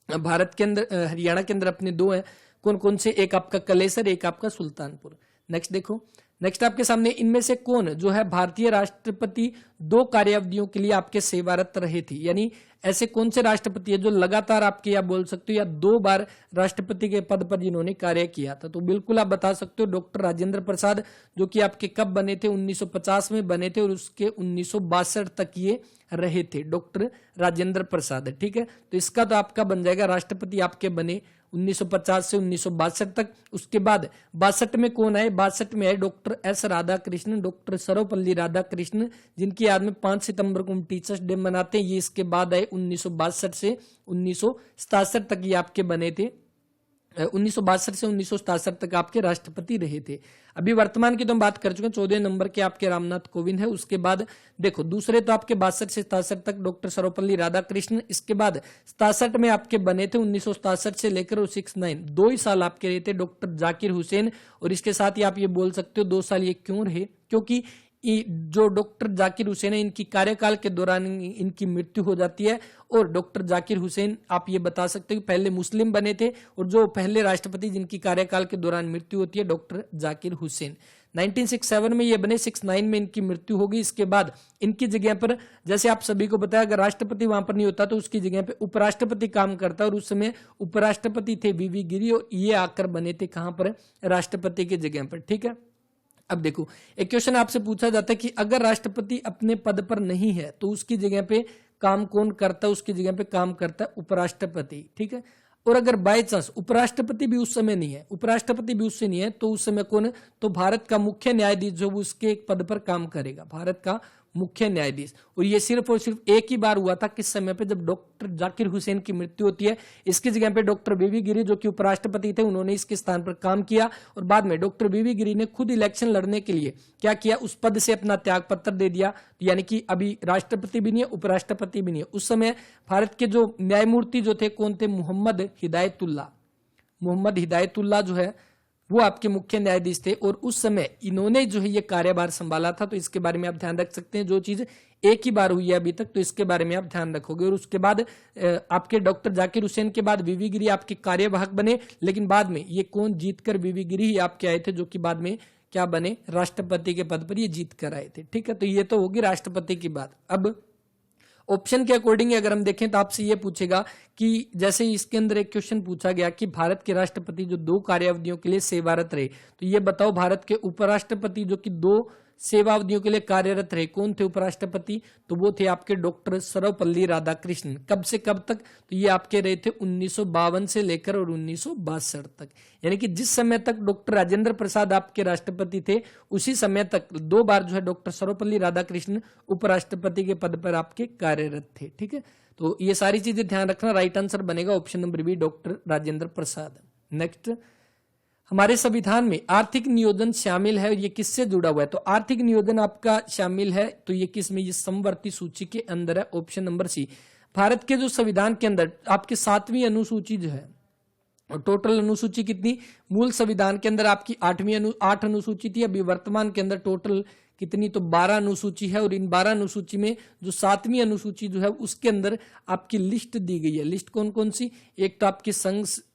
भारत के अंदर, हरियाणा के अंदर अपने 2 हैं, कौन कौन से, एक आपका कलेसर, एक आपका सुल्तानपुर। नेक्स्ट देखो, नेक्स्ट आपके सामने इनमें से कौन जो है भारतीय राष्ट्रपति 2 कार्यावधियों के लिए आपके सेवारत रहे थे, यानी ऐसे कौन से राष्ट्रपति है जो लगातार आपके, या बोल सकते हो या 2 बार राष्ट्रपति के पद पर जिन्होंने कार्य किया था। तो बिल्कुल आप बता सकते हो डॉक्टर राजेंद्र प्रसाद, जो कि आपके कब बने थे, 1950 में बने थे और उसके 1962 तक ये रहे थे, डॉक्टर राजेंद्र प्रसाद। ठीक है, तो इसका तो आपका बन जाएगा राष्ट्रपति आपके बने 1950 से 1962 तक। उसके बाद 62 में कौन आए, 62 में आए doctor S Radhakrishnan, doctor Sarvepalli Radhakrishnan, जिनकी याद में 5 सितंबर को हम टीचर्स डे मनाते हैं। ये इसके बाद आए 1962 से 1967 तक ये आपके बने थे, 1962 से 1967 तक आपके राष्ट्रपति रहे थे। अभी वर्तमान की तो हम बात कर चुके हैं, 14 नंबर के आपके रामनाथ कोविंद है। उसके बाद देखो दूसरे तो आपके 62 से 67 तक डॉक्टर सर्वपल्ली राधाकृष्णन। इसके बाद 67 में आपके बने थे, 1967 से लेकर और 69 2 ही साल आपके रहे थे डॉक्टर जाकिर हुसैन। और इसके साथ ही आप ये बोल सकते हो 2 साल ये क्यों रहे, क्योंकि जो डॉक्टर जाकिर हुसैन है इनकी कार्यकाल के दौरान इनकी मृत्यु हो जाती है। और डॉक्टर जाकिर हुसैन आप ये बता सकते हो कि पहले मुस्लिम बने थे और जो पहले राष्ट्रपति जिनकी कार्यकाल के दौरान मृत्यु होती है डॉक्टर जाकिर हुसैन। 1967 में ये बने, 69 में इनकी मृत्यु होगी। इसके बाद इनकी जगह पर, जैसे आप सभी को बताया, अगर राष्ट्रपति वहां पर नहीं होता तो उसकी जगह पे उपराष्ट्रपति काम करता, और उस समय उपराष्ट्रपति थे वीवी गिरी और ये आकर बने थे कहां पर, राष्ट्रपति की जगह पर। ठीक है, अब देखो एक क्वेश्चन आपसे पूछा जाता है कि अगर राष्ट्रपति अपने पद पर नहीं है तो उसकी जगह पे काम कौन करता है, उसकी जगह पे काम करता है उपराष्ट्रपति। ठीक है, और अगर बाय चांस उपराष्ट्रपति भी उस समय नहीं है, उपराष्ट्रपति भी उससे नहीं है, तो उस समय कौन है, तो भारत का मुख्य न्यायाधीश जो उसके पद पर काम करेगा, भारत का मुख्य न्यायाधीश। और ये सिर्फ और सिर्फ एक ही बार हुआ था, किस समय पे, जब डॉक्टर जाकिर हुसैन की मृत्यु होती है। इसकी जगह पे डॉक्टर वीवी गिरी जो कि उपराष्ट्रपति थे, उन्होंने इसके स्थान पर काम किया और बाद में डॉक्टर वीवी गिरी ने खुद इलेक्शन लड़ने के लिए क्या किया, उस पद से अपना त्याग पत्र दे दिया। यानी कि अभी राष्ट्रपति भी नहीं है, उपराष्ट्रपति भी नहीं है। उस समय भारत के जो न्यायमूर्ति जो थे कौन थे, मोहम्मद हिदायतुल्लाह, मोहम्मद हिदायतुल्लाह जो है वो आपके मुख्य न्यायाधीश थे और उस समय इन्होंने जो है ये कार्यभार संभाला था। तो इसके बारे में आप ध्यान रख सकते हैं। जो चीज एक ही बार हुई है अभी तक, तो इसके बारे में आप ध्यान रखोगे। और उसके बाद आपके डॉक्टर जाकिर हुसैन के बाद वीवी गिरी आपके कार्यवाहक बने, लेकिन बाद में ये कौन जीतकर वीवी गिरी ही आपके आए थे, जो कि बाद में क्या बने, राष्ट्रपति के पद पर ये जीत कर आए थे। ठीक है, तो ये तो होगी राष्ट्रपति की बात। अब ऑप्शन के अकॉर्डिंग अगर हम देखें तो आपसे ये पूछेगा कि जैसे इसके अंदर एक क्वेश्चन पूछा गया कि भारत के राष्ट्रपति जो 2 कार्यावधियों के लिए सेवारत रहे, तो ये बताओ भारत के उपराष्ट्रपति जो कि 2 सेवावधियों के लिए कार्यरत रहे कौन थे उपराष्ट्रपति, तो वो थे आपके डॉक्टर सर्वपल्ली राधाकृष्णन। कब से कब तक, तो ये आपके रहे थे 1952 से लेकर और 1962 तक। यानी कि जिस समय तक डॉक्टर राजेंद्र प्रसाद आपके राष्ट्रपति थे उसी समय तक 2 बार जो है डॉक्टर सर्वपल्ली राधाकृष्णन उपराष्ट्रपति के पद पर आपके कार्यरत थे। ठीक है, तो ये सारी चीजें ध्यान रखना। राइट आंसर बनेगा option number B, doctor Rajendra Prasad. Next, हमारे संविधान में आर्थिक नियोजन शामिल है और ये किससे जुड़ा हुआ है, तो आर्थिक नियोजन आपका शामिल है तो ये किस में, ये समवर्ती सूची के अंदर है, ऑप्शन नंबर सी। भारत के जो संविधान के अंदर आपकी 7वीं अनुसूची जो है, और टोटल अनुसूची कितनी, मूल संविधान के अंदर आपकी 8 अनुसूची थी, अभी वर्तमान के अंदर टोटल कितनी, तो 12 अनुसूची है। और इन 12 अनुसूची में जो 7वीं अनुसूची जो है उसके अंदर आपकी लिस्ट दी गई है। लिस्ट कौन कौन सी, एक तो आपकी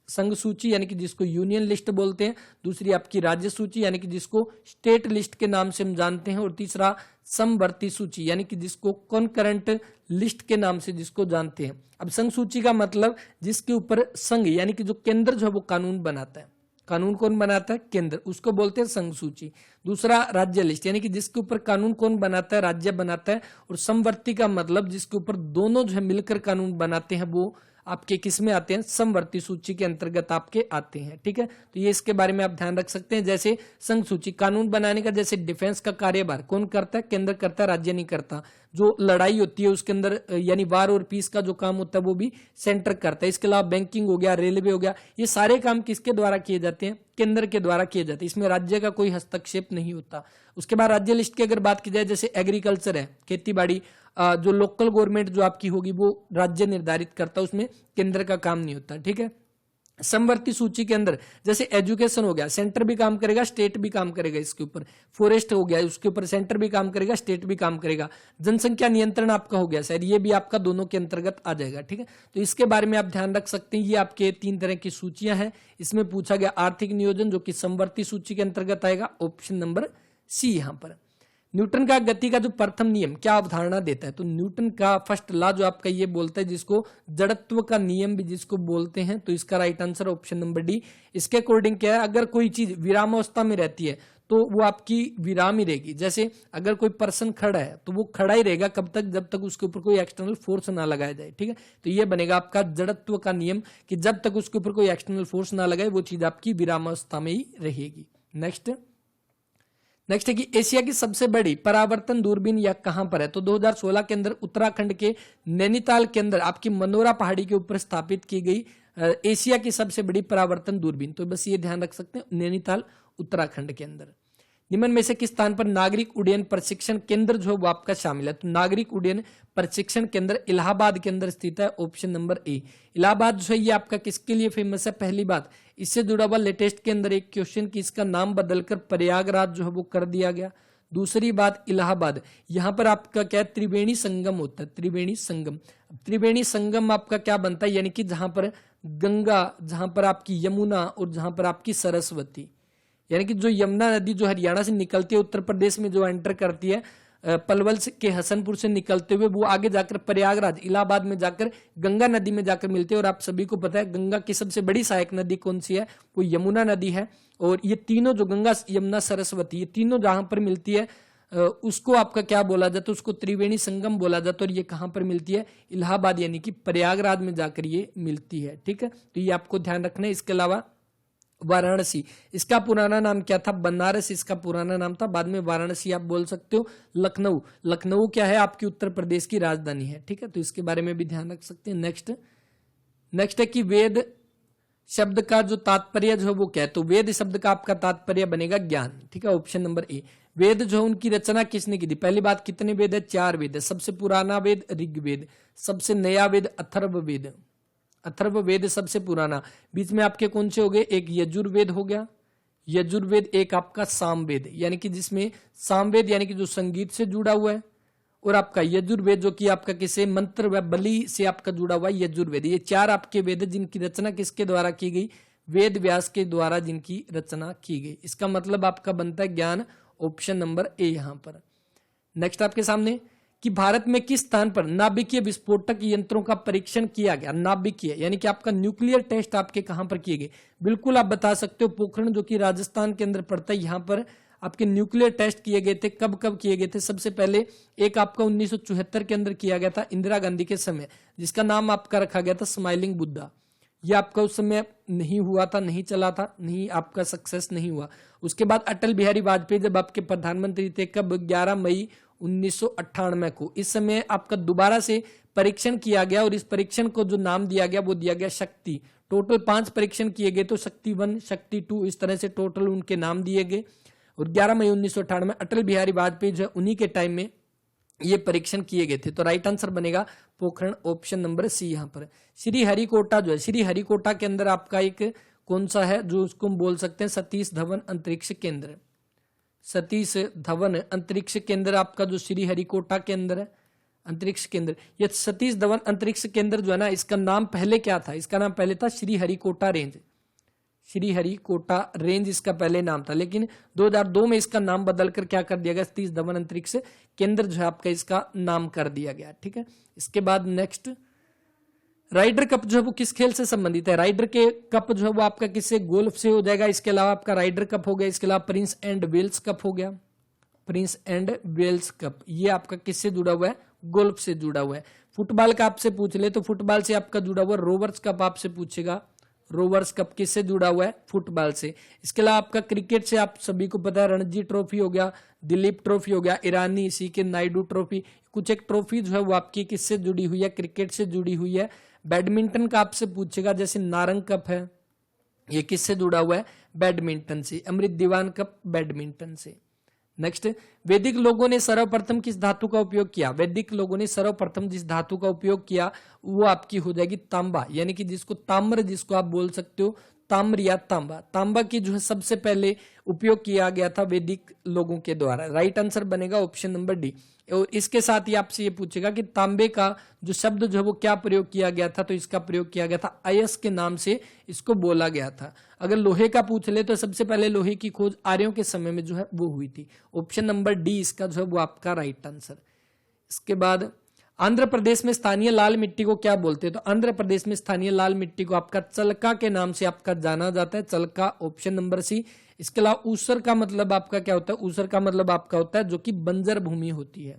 संघ सूची यानी कि जिसको यूनियन लिस्ट बोलते हैं, दूसरी आपकी राज्य सूची यानी कि जिसको स्टेट लिस्ट के नाम से हम जानते हैं, और तीसरा समवर्ती सूची यानी कि जिसको कॉन्करेंट लिस्ट के नाम से जिसको जानते हैं। अब संघ सूची का मतलब जिसके ऊपर संघ यानी कि जो केंद्र जो है वो कानून बनाता है। कानून कौन बनाता है, केंद्र, उसको बोलते हैं संघ सूची। दूसरा राज्य लिस्ट यानी कि जिसके ऊपर कानून कौन बनाता है, राज्य बनाता है। और समवर्ती का मतलब जिसके ऊपर दोनों जो है मिलकर कानून बनाते हैं वो आपके किस में आते हैं, समवर्ती सूची के अंतर्गत आपके आते हैं। ठीक है, तो ये इसके बारे में आप ध्यान रख सकते हैं। जैसे संघ सूची कानून बनाने का, जैसे डिफेंस का कार्यभार कौन करता है, केंद्र करता है, राज्य नहीं करता। जो लड़ाई होती है उसके अंदर यानी वार और पीस का जो काम होता है वो भी सेंटर करता है। इसके अलावा बैंकिंग हो गया, रेलवे हो गया, ये सारे काम किसके द्वारा किए जाते हैं, केंद्र के द्वारा किए जाते हैं। इसमें राज्य का कोई हस्तक्षेप नहीं होता। उसके बाद राज्य लिस्ट की अगर बात की जाए, जैसे एग्रीकल्चर है, खेती बाड़ी, जो लोकल गवर्नमेंट जो आपकी होगी वो राज्य निर्धारित करता है, उसमें केंद्र का काम नहीं होता। ठीक है, समवर्ती सूची के अंदर जैसे एजुकेशन हो गया, सेंटर भी काम करेगा, स्टेट भी काम करेगा इसके ऊपर। फॉरेस्ट हो गया, उसके ऊपर सेंटर भी काम करेगा, स्टेट भी काम करेगा। जनसंख्या नियंत्रण आपका हो गया शायद, ये भी आपका दोनों के अंतर्गत आ जाएगा। ठीक है, तो इसके बारे में आप ध्यान रख सकते हैं। ये आपके 3 तरह की सूचियां हैं। इसमें पूछा गया आर्थिक नियोजन जो कि समवर्ती सूची के अंतर्गत आएगा, ऑप्शन नंबर सी। यहां पर न्यूटन का गति का जो प्रथम नियम क्या अवधारणा देता है, तो न्यूटन का फर्स्ट लॉ जो आपका ये बोलता है, जिसको जड़त्व का नियम भी जिसको बोलते हैं, तो इसका right answer option number D. इसके अकॉर्डिंग क्या है, अगर कोई चीज विरामावस्था में रहती है तो वो आपकी विराम ही रहेगी। जैसे अगर कोई पर्सन खड़ा है तो वो खड़ा ही रहेगा कब तक, जब तक उसके ऊपर कोई एक्सटर्नल फोर्स ना लगाया जाए। ठीक है, तो ये बनेगा आपका जड़त्व का नियम कि जब तक उसके ऊपर कोई एक्सटर्नल फोर्स ना लगाए वो चीज आपकी विरामावस्था में ही रहेगी। नेक्स्ट है कि एशिया की सबसे बड़ी परावर्तन दूरबीन यह कहां पर है, तो 2016 के अंदर उत्तराखंड के नैनीताल के अंदर आपकी मनोरा पहाड़ी के ऊपर स्थापित की गई एशिया की सबसे बड़ी परावर्तन दूरबीन। तो बस ये ध्यान रख सकते हैं, नैनीताल उत्तराखंड के अंदर। निम्न में से किस स्थान पर नागरिक उड्डयन प्रशिक्षण केंद्र जो वो आपका शामिल है, तो नागरिक उड्डयन प्रशिक्षण केंद्र इलाहाबाद के अंदर स्थित है, ऑप्शन नंबर ए। इलाहाबाद जो है ये आपका किसके लिए फेमस है, पहली बात इससे जुड़ा हुआ लेटेस्ट के अंदर एक क्वेश्चन कि इसका नाम बदलकर प्रयागराज जो है वो कर दिया गया। दूसरी बात इलाहाबाद, यहां पर आपका क्या है, त्रिवेणी संगम होता है, त्रिवेणी संगम। त्रिवेणी संगम आपका क्या बनता है, यानी कि जहां पर गंगा, जहां पर आपकी यमुना और जहां पर आपकी सरस्वती, यानी कि जो यमुना नदी जो हरियाणा से निकलती है उत्तर प्रदेश में जो एंटर करती है पलवल के हसनपुर से निकलते हुए, वो आगे जाकर प्रयागराज इलाहाबाद में जाकर गंगा नदी में जाकर मिलते हैं। और आप सभी को पता है गंगा की सबसे बड़ी सहायक नदी कौन सी है, वो यमुना नदी है। और ये तीनों जो गंगा, यमुना, सरस्वती, ये तीनों जहां पर मिलती है उसको आपका क्या बोला जाता है, उसको त्रिवेणी संगम बोला जाता है। और ये कहां पर मिलती है, इलाहाबाद यानी कि प्रयागराज में जाकर ये मिलती है। ठीक है, तो ये आपको ध्यान रखना है। इसके अलावा वाराणसी, इसका पुराना नाम क्या था, बनारस इसका पुराना नाम था, बाद में वाराणसी आप बोल सकते हो। लखनऊ, लखनऊ क्या है, आपकी उत्तर प्रदेश की राजधानी है। ठीक है, तो इसके बारे में भी ध्यान रख सकते हैं। नेक्स्ट है कि वेद शब्द का जो तात्पर्य जो है वो क्या है, तो वेद शब्द का आपका तात्पर्य बनेगा ज्ञान। ठीक है, ऑप्शन नंबर ए। वेद जो उनकी रचना किसने की थी, पहली बात कितने वेद है, 4 वेद है। सबसे पुराना वेद ऋग्वेद, सबसे नया वेद अथर्ववेद, अथर्ववेद सबसे पुराना। बीच में आपके कौन से हो गए, एक यजुर्वेद हो गया, यजुर्वेद, एक आपका सामवेद यानी कि जिसमें सामवेद यानी कि जो संगीत से जुड़ा हुआ है, और आपका यजुर्वेद जो कि आपका किसे मंत्र व बलि से आपका जुड़ा हुआ है यजुर्वेद। ये चार आपके वेद जिनकी रचना किसके द्वारा की गई, वेद व्यास के द्वारा जिनकी रचना की गई। इसका मतलब आपका बनता है ज्ञान, ऑप्शन नंबर ए यहां पर। नेक्स्ट आपके सामने कि भारत में किस स्थान पर नाभिकीय विस्फोटक यंत्रों का परीक्षण किया गया। नाभिकीय यानी कि आपका न्यूक्लियर टेस्ट आपके कहां पर किए गए, बिल्कुल आप बता सकते हो पोखरण जो कि राजस्थान के अंदर पड़ता है, यहां पर आपके न्यूक्लियर टेस्ट किए गए थे। कब कब किए गए थे, सबसे पहले एक आपका 1974 के अंदर किया गया था इंदिरा गांधी के समय, जिसका नाम आपका रखा गया था स्माइलिंग बुद्धा। ये आपका उस समय नहीं हुआ था, नहीं चला था, नहीं आपका सक्सेस नहीं हुआ। उसके बाद अटल बिहारी वाजपेयी जब आपके प्रधानमंत्री थे, कब 11 मई 1998 को, इस समय आपका दोबारा से परीक्षण किया गया और इस परीक्षण को जो नाम दिया गया वो दिया गया शक्ति। टोटल 5 परीक्षण किए गए, तो शक्ति 1, शक्ति 2 इस तरह से टोटल उनके नाम दिए गए। और 11 मई 1998 अटल बिहारी वाजपेयी जो है उन्हीं के टाइम में ये परीक्षण किए गए थे। तो राइट आंसर बनेगा पोखरण, ऑप्शन नंबर सी यहां पर। श्री हरिकोटा जो है, श्री हरिकोटा के अंदर आपका एक कौन सा है जो उसको हम बोल सकते हैं सतीश धवन अंतरिक्ष केंद्र। सतीश धवन अंतरिक्ष केंद्र आपका जो श्री हरिकोटा के अंदर है अंतरिक्ष केंद्र, ये सतीश धवन अंतरिक्ष केंद्र जो है ना, इसका नाम पहले क्या था, इसका नाम पहले था श्री हरिकोटा रेंज। श्री हरिकोटा रेंज इसका पहले नाम था, लेकिन 2002 में इसका नाम बदलकर क्या कर दिया गया, सतीश धवन अंतरिक्ष केंद्र जो है आपका इसका नाम कर दिया गया। ठीक है, इसके बाद नेक्स्ट राइडर कप जो है वो किस खेल से संबंधित है। राइडर के कप जो है वो आपका किससे, गोल्फ से हो जाएगा। इसके अलावा आपका राइडर कप हो गया, इसके अलावा प्रिंस एंड वेल्स कप हो गया, प्रिंस एंड वेल्स कप ये आपका किससे जुड़ा हुआ है, गोल्फ से जुड़ा हुआ है। फुटबॉल का आपसे पूछ ले तो फुटबॉल से आपका जुड़ा हुआ रोवर्स कप आपसे पूछेगा, रोवर्स कप किससे जुड़ा हुआ है, फुटबॉल से। इसके अलावा आपका क्रिकेट से आप सभी को पता है रणजी ट्रॉफी हो गया, दिलीप ट्रॉफी हो गया, ईरानी सी के नायडू ट्रॉफी, कुछ एक ट्रॉफी जो है वो आपकी किससे जुड़ी हुई है, क्रिकेट से जुड़ी हुई है। बैडमिंटन का आपसे पूछेगा, जैसे नारंग कप है ये किससे जुड़ा हुआ है, बैडमिंटन से। अमृत दीवान कप बैडमिंटन से। नेक्स्ट, वैदिक लोगों ने सर्वप्रथम किस धातु का उपयोग किया। वैदिक लोगों ने सर्वप्रथम जिस धातु का उपयोग किया वो आपकी हो जाएगी तांबा, यानी कि जिसको ताम्र जिसको आप बोल सकते हो, ताम्र या तांबा। तांबा की जो है सबसे पहले उपयोग किया गया था वैदिक लोगों के द्वारा। राइट आंसर बनेगा ऑप्शन नंबर डी। और इसके साथ ही आपसे ये पूछेगा कि तांबे का जो शब्द जो है वो क्या प्रयोग किया गया था, तो इसका प्रयोग किया गया था अयस के नाम से इसको बोला गया था। अगर लोहे का पूछ ले तो सबसे पहले लोहे की खोज आर्यों के समय में जो है वो हुई थी। ऑप्शन नंबर डी इसका जो है वो आपका राइट आंसर। इसके बाद आंध्र प्रदेश में स्थानीय लाल मिट्टी को क्या बोलते हैं, तो आंध्र प्रदेश में स्थानीय लाल मिट्टी को आपका चलका के नाम से आपका जाना जाता है, चलका, ऑप्शन नंबर सी। इसके अलावा ऊसर का मतलब आपका क्या होता है, ऊसर का मतलब आपका होता है जो कि बंजर भूमि होती है,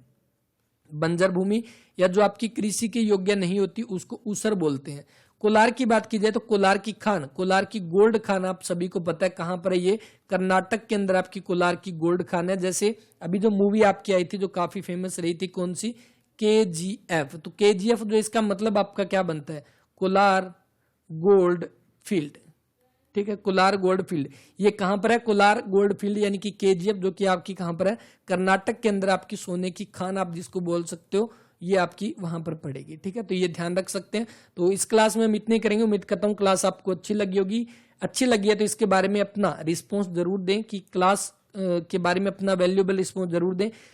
बंजर भूमि या जो आपकी कृषि के योग्य नहीं होती उसको ऊसर बोलते हैं। कोलार की बात की जाए तो कोलार की खान, कोलार की गोल्ड खान आप सभी को पता है कहां पर है, ये कर्नाटक के अंदर आपकी कोलार की गोल्ड खान है। जैसे अभी जो मूवी आपकी आई थी जो काफी फेमस रही थी, कौन सी, KGF। तो KGF जो इसका मतलब आपका क्या बनता है, कोलार गोल्ड फील्ड। ठीक है, कोलार गोल्ड फील्ड ये कहां पर है, कोलार गोल्ड फील्ड यानी कि KGF जो कि आपकी कहां पर है, कर्नाटक के अंदर आपकी सोने की खान आप जिसको बोल सकते हो, ये आपकी वहां पर पड़ेगी। ठीक है, तो ये ध्यान रख सकते हैं। तो इस क्लास में हम इतने करेंगे। उम्मीद करता हूं क्लास आपको अच्छी लगी होगी। अच्छी लगी है तो इसके बारे में अपना रिस्पॉन्स जरूर दें, कि क्लास के बारे में अपना वैल्यूएबल रिस्पॉन्स जरूर दें।